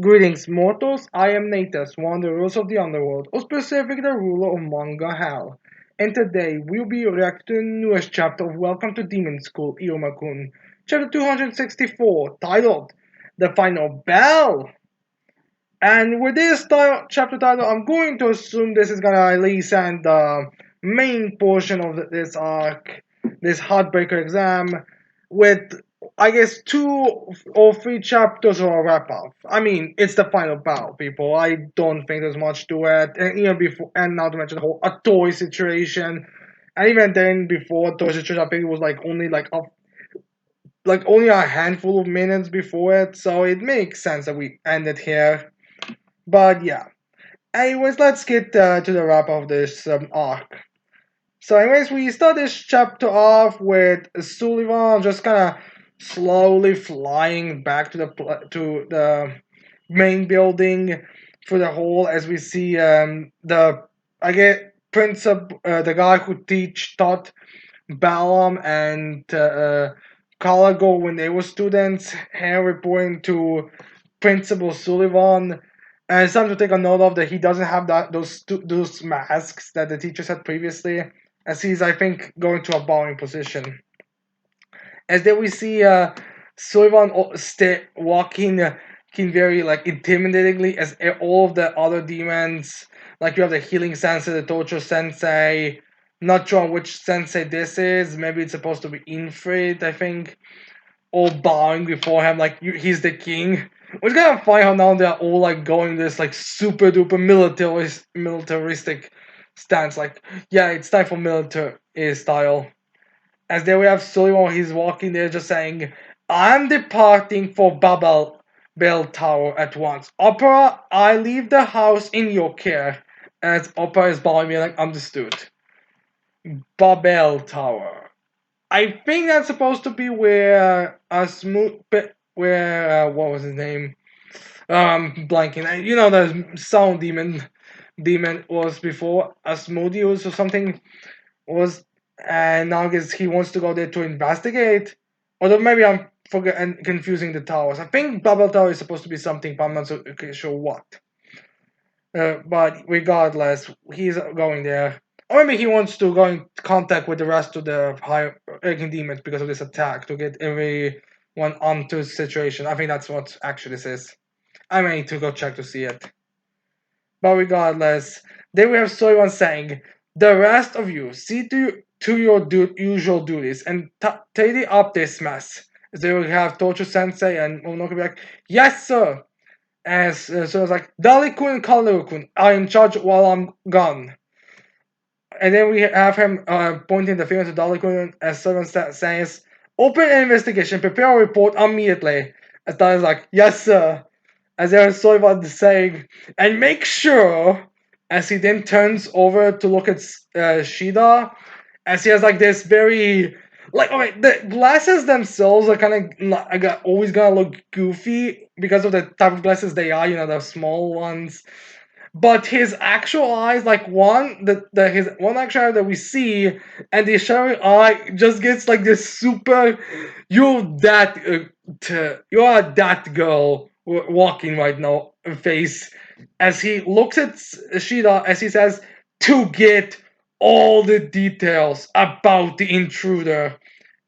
Greetings, mortals. I am Natus, one of the rulers of the underworld, or specifically the ruler of Manga Hell. And today we'll be reacting to the newest chapter of Welcome to Demon School, Iruma-kun, chapter 264, titled The Final Bell. And with this chapter title, I'm going to assume this is gonna at least end the main portion of this arc, this Heartbreaker exam, with I guess 2 or 3 chapters or a wrap up. I mean, it's the final battle, people. I don't think there's much to it. And even before, and not to mention the whole Atoy situation, and even then before Atoy situation, I think it was like only a handful of minutes before it. So it makes sense that we ended here. But yeah. Anyways, let's get to the wrap of this arc. So, anyways, we start this chapter off with Sullivan just kind of slowly flying back to the main building through the hall as we see the I get principal the guy who taught Balaam and Caligo when they were students here reporting to Principal Sullivan. And it's something to take a note of that he doesn't have those masks that the teachers had previously, as he's I think going to a bowing position. As then we see Sullivan walking very like intimidatingly as all of the other demons, like you have the healing sensei, the torture sensei. Not sure which sensei this is. Maybe it's supposed to be Infrid, I think. All bowing before him like he's the king. We're gonna find how now they're all like going this like super duper militaristic stance. Like, yeah, it's time for military style. As there we have Sullivan, he's walking there just saying, I'm departing for Babel Bell Tower at once. Opera, I leave the house in your care. As Opera is bowing me like, understood. Babel Tower. I think that's supposed to be where what was his name? Blanking. You know the sound demon was before Asmodeus or something was, and now I guess he wants to go there to investigate. Although maybe I'm and confusing the towers. I think Babel Tower is supposed to be something, but I'm not so sure what. But regardless, he's going there. Or maybe he wants to go in contact with the rest of the higher ranking demons because of this attack to get everyone onto the situation. I think that's what actually this is. I may need to go check to see it. But regardless, then we have Soyone saying, the rest of you, see to your usual duties and tidy up this mess. They will have Torture Sensei and Mononoke be like, yes sir! As so it's like, Dali-kun and Kalaru-kun are in charge while I'm gone. And then we have him pointing the finger to Dali-kun as someone says, open an investigation, prepare a report immediately. As Dali's like, yes sir. As there's Soyvad saying, and make sure, as he then turns over to look at Shida, as he has like this very, like, okay, the glasses themselves are kind of always gonna look goofy because of the type of glasses they are, the small ones. But his actual eyes, like his one actual eye that we see, and the shadowy eye just gets like this super, you're that girl walking right now face, as he looks at Shida as he says to get all the details about the intruder,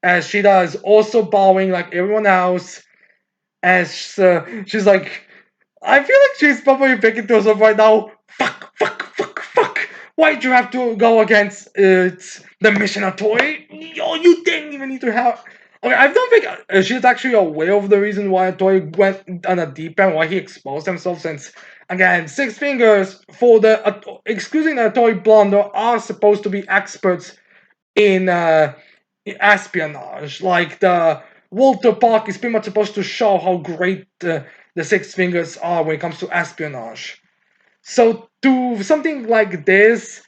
as Shida is also bowing like everyone else, as she's like, I feel like she's probably thinking to herself right now, fuck, fuck, fuck, fuck. Why'd you have to go against the mission of Toy? You didn't even need to have. Okay, I don't think she's actually aware of the reason why Toy went on a deep end, why he exposed himself, since, again, Six Fingers, for the excusing the Toy blunder, are supposed to be experts in espionage. Like the Walter Park is pretty much supposed to show how great the Six Fingers are when it comes to espionage. So to something like this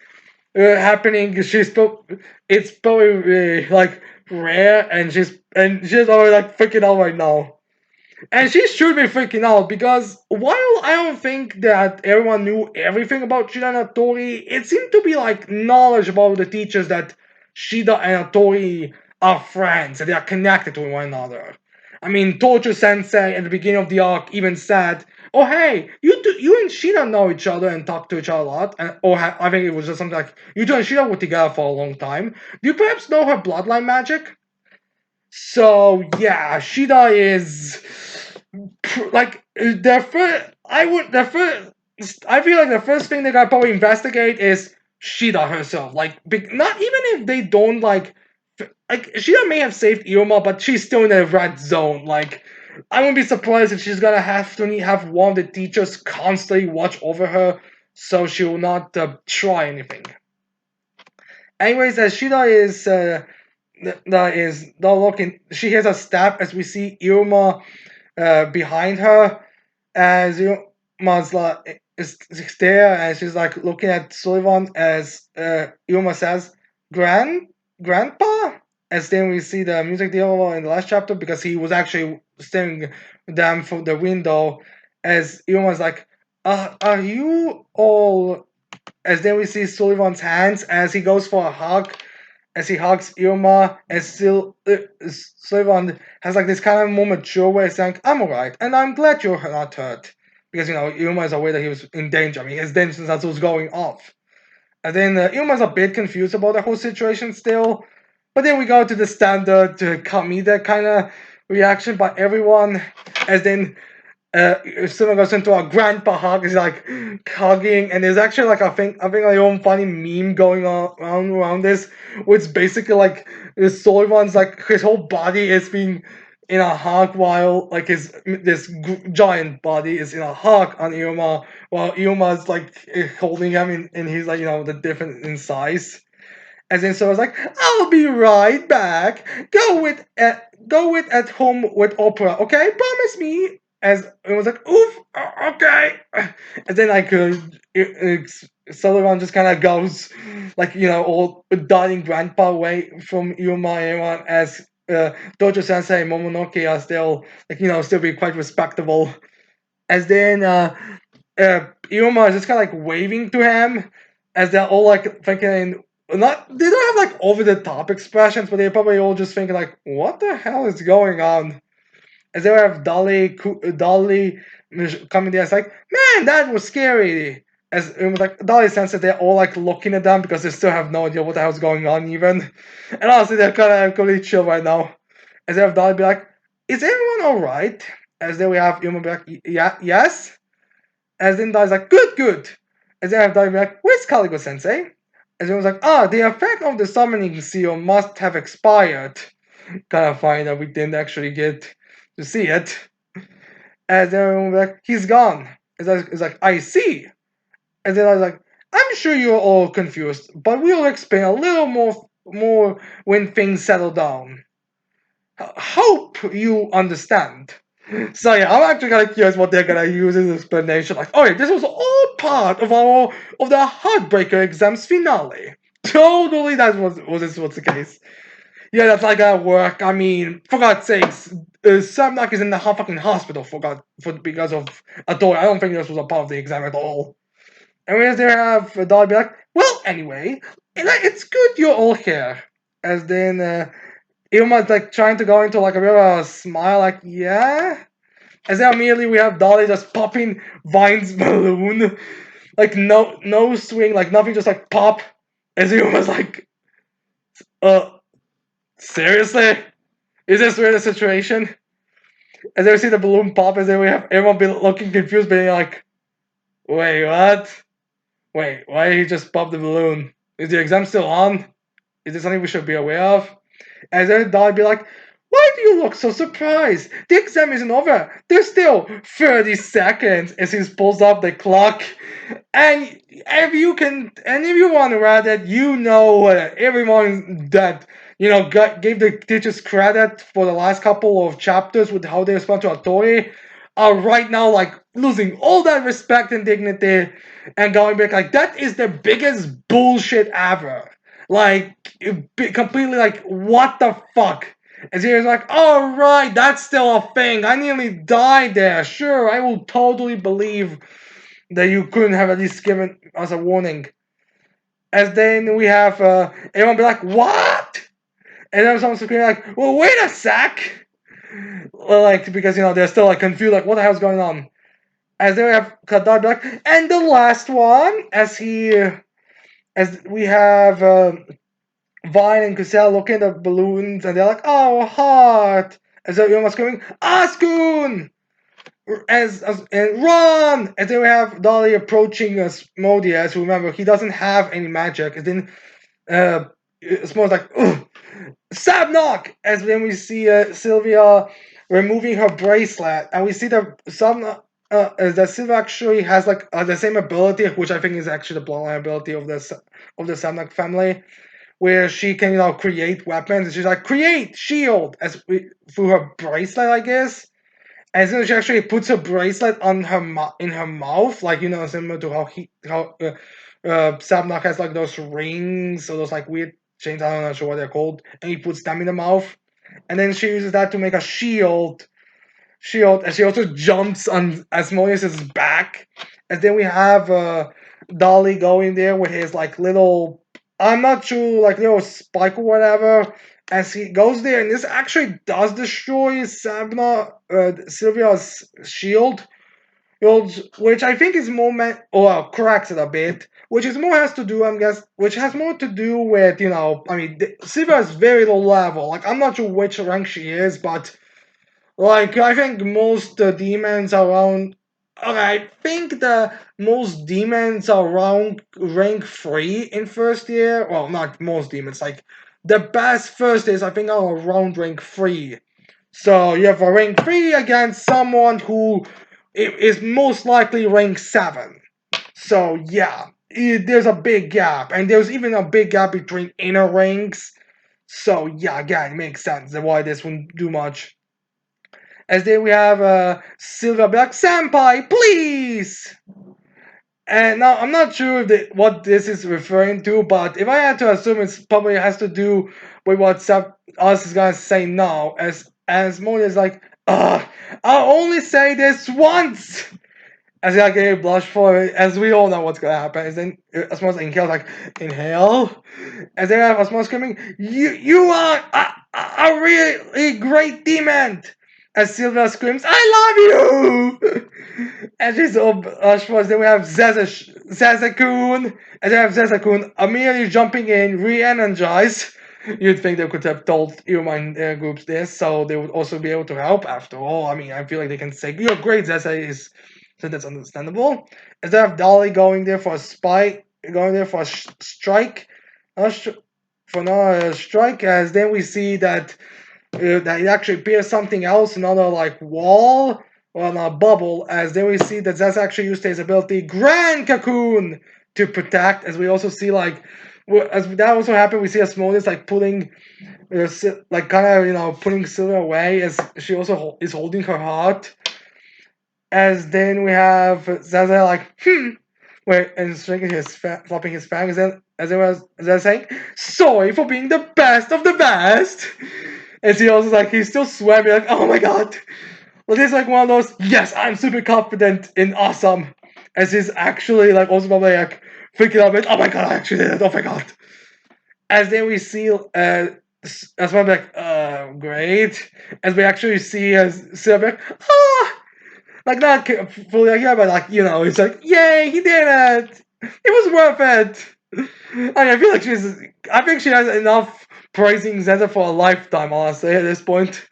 happening, it's probably like rare, and she's already like freaking out right now. And she should be freaking out because while I don't think that everyone knew everything about Shida and Hattori, it seemed to be like knowledge about the teachers that Shida and Hattori are friends and they are connected to one another. I mean, Torture Sensei at the beginning of the arc even said, oh hey, you and Sheena know each other and talk to each other a lot, I think it was just something like you two and Sheena were together for a long time. Do you perhaps know her bloodline magic? So yeah, Sheena is like the first. I feel like the first thing they gotta probably investigate is Sheena herself. Like, not even if they don't like Sheena may have saved Iruma, but she's still in the red zone. Like, I wouldn't be surprised if she's gonna have to have one of the teachers constantly watch over her, so she will not try anything. Anyways, as Sheena is not looking, she hears a step as we see Iruma behind her, as Irma's like is there, and she's like looking at Sullivan as Iruma says, Grandpa?" As then we see the music dealer in the last chapter because he was actually staring them from the window. As Irma's like, "Are you all?" As then we see Sullivan's hands as he goes for a hug, as he hugs Irma, and still Sullivan has like this kind of more mature way of saying, "I'm alright, and I'm glad you're not hurt," because Irma is aware that he was in danger. I mean, his danger sense was going off. And then Irma's a bit confused about the whole situation still, but then we go to the standard comedic kind of reaction by everyone, as then someone goes into a grandpa hug, is like hugging, and there's actually like I think like own funny meme going on around this, which basically like Sullivan's like his whole body is being in a hug while like giant body is in a hug on Irma, while Irma's like holding him and he's like the different in size. And then so I was like, I'll be right back. Go with at home with Opera, okay? Promise me. As it was like, oof, okay. And then like Sullivan just kind of goes like all dying grandpa away from Yuma and everyone, as Dojo Sensei and Momonoke are still like still be quite respectable. As then Iruma is just kind of like waving to him, as they're all like thinking, not they don't have like over the top expressions, but they're probably all just thinking like, what the hell is going on? As they have Dolly coming there, it's like, man, that was scary. As it was like Dolly sense that they're all like looking at them because they still have no idea what the hell's going on even, and honestly they're kind of completely chill right now. As they have Dolly be like, is everyone all right? As then we have Iruma be like, yeah, yes. As then Dai's like, good, good. As then I have Dai be like, where's Caligo Sensei? As then was like, the effect of the summoning seal must have expired. Kind of funny that we didn't actually get to see it. As then everyone was like, he's gone. It's like, I see. And then I was like, I'm sure you're all confused, but we'll explain a little more when things settle down. Hope you understand. So yeah, I'm actually kind of curious what they're gonna use as explanation. Like, oh yeah, this was all part of the Heartbreaker exams finale. Totally, that was the case. Yeah, that's like gonna work. I mean, for God's sakes, Sam Knock is in the fucking hospital because of a door. I don't think this was a part of the exam at all. And whereas they have a dog be like, well, anyway, it's good you're all here. As then Ilma's like trying to go into like a bit of a smile, like, yeah. As then immediately we have Dolly just popping Vine's balloon. Like no swing, like nothing, just like pop. As Ilma's like, uh, seriously? Is this really the situation? As then we see the balloon pop, as then we have everyone be looking confused, being like, wait, what? Wait, why did he just pop the balloon? Is the exam still on? Is this something we should be aware of? And then Don be like, why do you look so surprised? The exam isn't over. There's still 30 seconds as he pulls up the clock. And if you want to read it, everyone that, gave the teachers credit for the last couple of chapters with how they respond to authority are right now, like, losing all that respect and dignity and going back, like, that is the biggest bullshit ever. Like, completely like, what the fuck? And he was like, alright, that's still a thing. I nearly died there. Sure, I will totally believe that you couldn't have at least given us a warning. As then we have everyone be like, what? And then someone screaming like, well, wait a sec. Well, like, because they're still like confused, like, what the hell's going on? As they have Kadar Black, and the last one, as we have Vine and Cassell looking at the balloons, and they're like, "Oh, hot!" As everyone's screaming, "Askun!" And run! And then we have Dolly approaching Modius. Remember, he doesn't have any magic. And then it's more like, ugh, Sabnock! As then we see Sylvia removing her bracelet, and we see that that Sylvia actually has like the same ability, which I think is actually the bloodline ability of the Sabnock family, where she can create weapons. And she's like, create shield through her bracelet, I guess. And then she actually puts her bracelet on in her mouth, like similar to how Sabnock has like those rings or those like weird chains. I don't know sure what they're called, and he puts them in the mouth, and then she uses that to make a shield. And she also jumps on Asmodeus's back, and then we have Dolly going there with his like little, I'm not sure, like little spike or whatever, as he goes there, and this actually does destroy Sylvia's shield, which I think is more cracks it a bit, which is more has to do, which has more to do with I mean, Sylvia is very low level. Like I'm not sure which rank she is, but like, I think most demons around. Okay, I think the most demons are around rank 3 in first year. Well, not most demons, like, the best first is, I think, are around rank 3. So, you have a rank 3 against someone who is most likely rank 7. So, yeah, there's a big gap. And there's even a big gap between inner ranks. So, yeah, again, it makes sense why this wouldn't do much. As then we have Sylvia Black Senpai, please! And now I'm not sure if what this is referring to, but if I had to assume, it probably has to do with what us is gonna say now. As more is like, I'll only say this once. As I get a blush for it, as we all know what's gonna happen. As then Asmos inhales like, inhale. As then I have Asmos screaming, you are a really great demon. As Sylvia screams, I love you! And she's all blush for us. Then we have Zazakun. And then we have Zazakun immediately jumping in, re-energize. You'd think they could have told Iruma groups this, so they would also be able to help. After all, I mean, I feel like they can say, "You're great, Zaza is," so that's understandable. Instead of Dolly going there for a spike, going there for a strike, for another strike, as then we see that it actually appears something else, another like wall or a bubble, as then we see that Zaza actually used his ability Grand Cocoon to protect, as we also see like as that also happened, we see Asmodeus like pulling, like kind of putting Sylvia away as she also is holding her heart. As then we have Zaza like wait, and stringing flopping his fangs, and as it was Zaza saying, "Sorry for being the best of the best." And he also like he's still sweating like, "Oh my god." Well, this is like one of those, yes, I'm super confident in awesome. As he's actually like also probably like freaking out, like, oh my god, I actually did it, oh my god. As then we see as well like great. As we actually see as Silver like not fully like yeah, but like it's like yay, he did it. It was worth it. I feel like I think she has enough praising Zeta for a lifetime, honestly, at this point.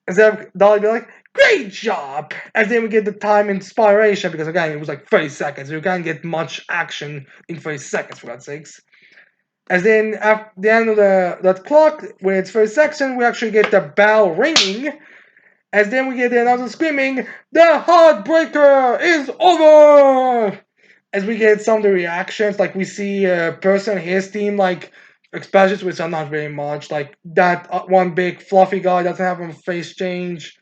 Instead of Dolly be like, great job! And then we get the time inspiration, because again, it was like 30 seconds. You can't get much action in 30 seconds, for God's sakes. As then at the end of that clock, when it's 30 seconds, we actually get the bell ringing. As then we get the announcer screaming, the Heartbreaker is over! As we get some of the reactions, like we see a person, his team, like expressions which are not very much. Like that one big fluffy guy doesn't have a face change.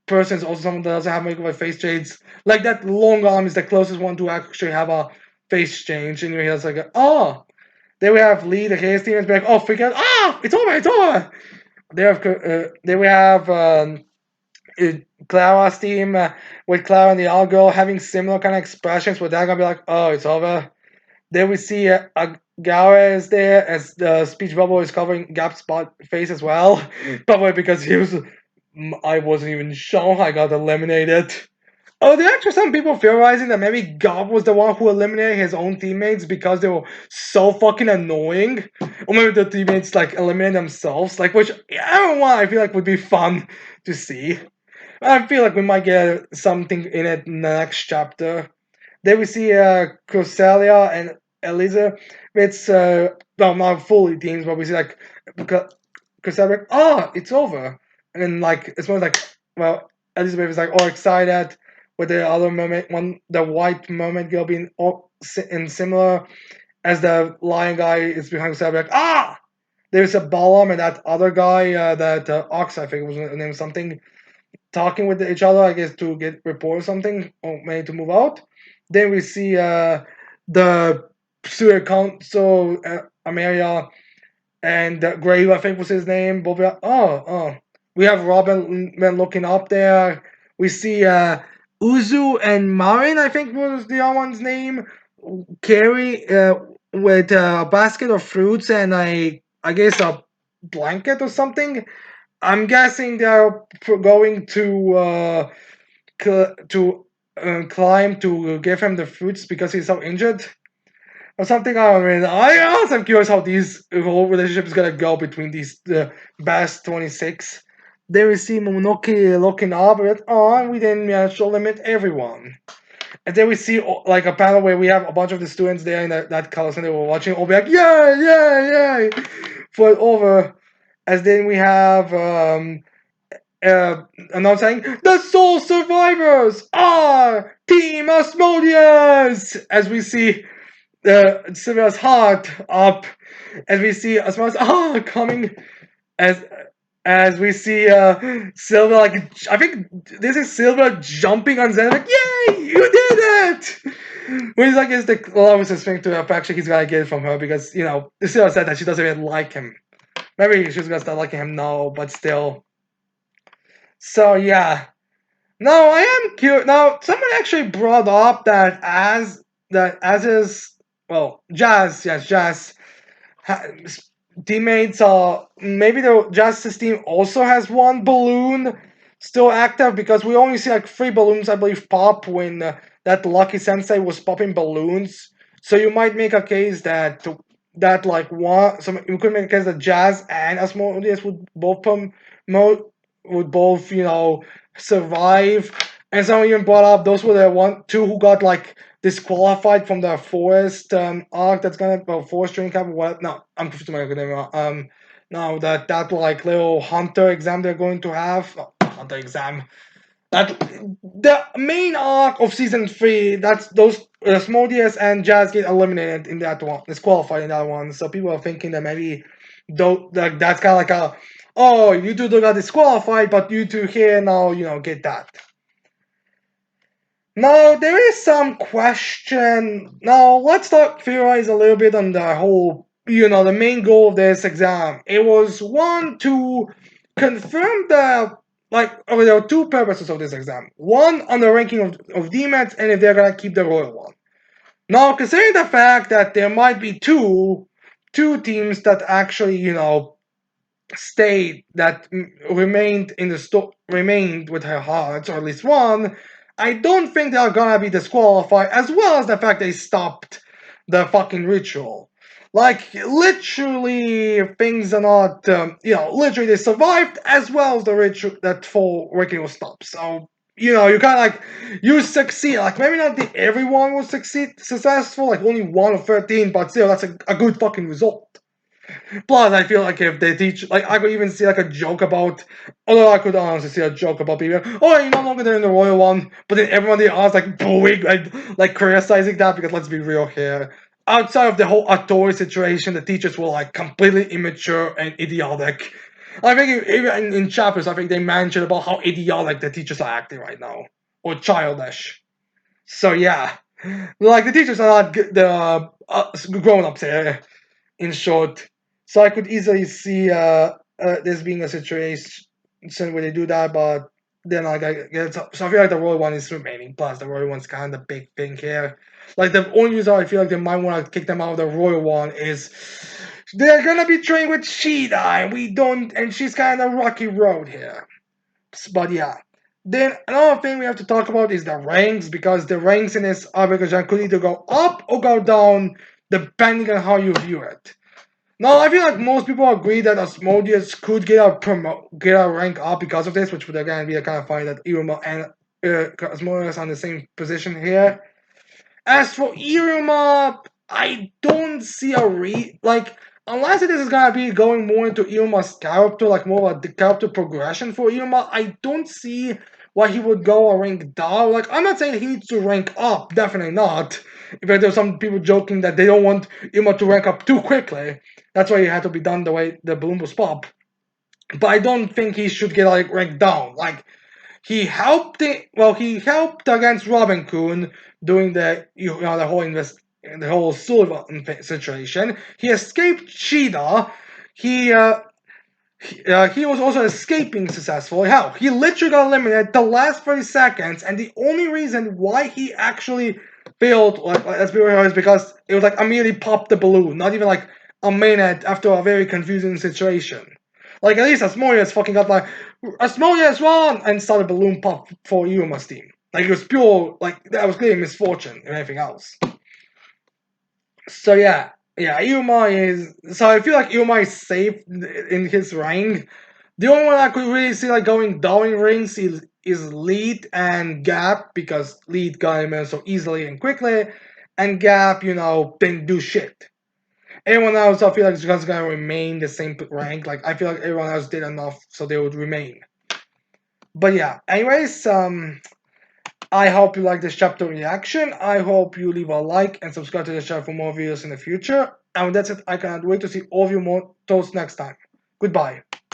Person's also someone that doesn't have a face change. Like that long arm is the closest one to actually have a face change. And he has like, oh. Then we have Lee, his team, is like, oh, forget, it's over, it's over. Then we have Clara's team with Clara and the All Girl having similar kind of expressions, where they're gonna be like, oh, it's over. Then we see Gara is there as the speech bubble is covering Gap's face as well. Probably because I wasn't even shown, I got eliminated. Oh, there are actually some people theorizing that maybe God was the one who eliminated his own teammates because they were so fucking annoying. Or maybe the teammates like eliminate themselves. Like, which I don't know why I feel like would be fun to see. I feel like we might get something in it in the next chapter. Then we see Crusalia and Eliza. It's well, not fully teams, but we see like Crusalia. Oh, it's over. And then like it's more like, well, Elizabeth is like all excited with the other mermaid one, the white mermaid girl being all in similar as the lion guy is behind Crusalia. Like, ah, there's a Balaam and that other guy, that Ox, I think was named something, talking with each other, I guess, to get report or something, or maybe to move out. Then we see the Studio Council, Amelia, and Grave, I think was his name. Both oh. We have Robin been looking up there. We see Uzu and Marin, I think was the other one's name, carry with a basket of fruits and I guess a blanket or something. I'm guessing they're going to climb to give him the fruits because he's so injured or something. I mean, I also am curious how these whole relationship is gonna go between these best 26. Then we see Momonoki looking up at, oh, we didn't manage to limit everyone. And then we see like a panel where we have a bunch of the students there in that color center we're watching all be like, yay, yay, yay, for it over. As then we have announcing the sole survivors are Team Asmodeus! As we see Sylvia's heart up, as we see Asmodeus coming, as as we see Sylvia, like, I think this is Sylvia jumping on Zen, like, yay, you did it! Which like is the closest thing to affection he's gonna get from her because, Sylvia said that she doesn't even like him. Maybe she's gonna start liking him now, but still. So yeah. Now I am curious. Now someone actually brought up that as is, well, Jazz, yes, Jazz ha- teammates are, maybe the Justice team also has one balloon still active because we only see like three balloons, I believe, pop when that Lucky Sensei was popping balloons. So you might make a case that like one, so you could make a case that Jazz and Asmodeus would both survive. And someone even brought up those were the two who got like disqualified from the forest arc that's gonna, well, forest training camp. What? No, I'm confused my name. No, that like little hunter exam they're going to have. Oh, hunter exam. That the main arc of season 3. That's those Smodius and Jazz get eliminated in that one, disqualified in that one. So people are thinking that maybe though like that's kind of like a, oh, you two got disqualified, but you two here now get that. Now, there is some question. Now, let's talk theorize a little bit on the whole, the main goal of this exam. It was one, to confirm there are two purposes of this exam. One, on the ranking of demons, and if they're gonna keep the royal one. Now, considering the fact that there might be two teams that actually, stayed that remained in the remained with her hearts, or at least one. I don't think they're gonna be disqualified, as well as the fact they stopped the fucking ritual. Like, literally, things are not, literally they survived, as well as the ritual, that full ritual stops. So, you kind of like, you succeed. Like, maybe not everyone will successful, like only 1 of 13, but still, that's a good fucking result. Plus, I feel like if they teach, like, I could even see like a joke about, although I could honestly see a joke about people, oh, you're no longer there in the royal one, but then everybody else like booing, like criticizing that, because let's be real here. Outside of the whole Atori situation, the teachers were like completely immature and idiotic. I think even in chapters, I think they mentioned about how idiotic the teachers are acting right now, or childish. So yeah, like the teachers are not the grown ups here, in short. So I could easily see this being a situation where they do that, but then like I get so I feel like the Royal One is remaining. Plus, the Royal One's kind of the big thing here. Like the only reason I feel like they might want to kick them out of the Royal One is they're gonna be training with Sheeta, and we don't, and she's kind of rocky road here. But yeah. Then another thing we have to talk about is the ranks, because the ranks in this Abegojan could either go up or go down depending on how you view it. Now, I feel like most people agree that Asmodeus could get a rank up because of this, which would again be kind of funny that Iruma and Asmodeus are on the same position here. As for Iruma, I don't see a unless this is gonna be going more into Iruma's character, like more of a character progression for Iruma, I don't see why he would go a rank down. Like, I'm not saying he needs to rank up, definitely not. In fact, there's some people joking that they don't want Iruma to rank up too quickly. That's why he had to be done the way the balloon was popped. But I don't think he should get like ranked down. Like, he helped against Iruma-kun during the whole Sullivan situation. He escaped Cheetah. He he was also escaping successfully. Hell, he literally got eliminated the last 30 seconds, and the only reason why he actually failed, let's be real, is because it was like immediately popped the balloon, not even like a minute after a very confusing situation. Like, at least Asmodeus fucking got like, Asmodeus won! And started balloon pop for Iruma's team. Like, it was pure, like, that was clearly misfortune and anything else. So yeah, Iruma is. So I feel like Iruma is safe in his rank. The only one I could really see like going down in rings is Lead and Gap, because Lead got him in so easily and quickly, and Gap, didn't do shit. Everyone else, I feel like, is just gonna remain the same rank. Like, I feel like everyone else did enough, so they would remain. But yeah, anyways, I hope you like this chapter reaction. I hope you leave a like and subscribe to the channel for more videos in the future. And that's it. I cannot wait to see all of you more toast next time. Goodbye.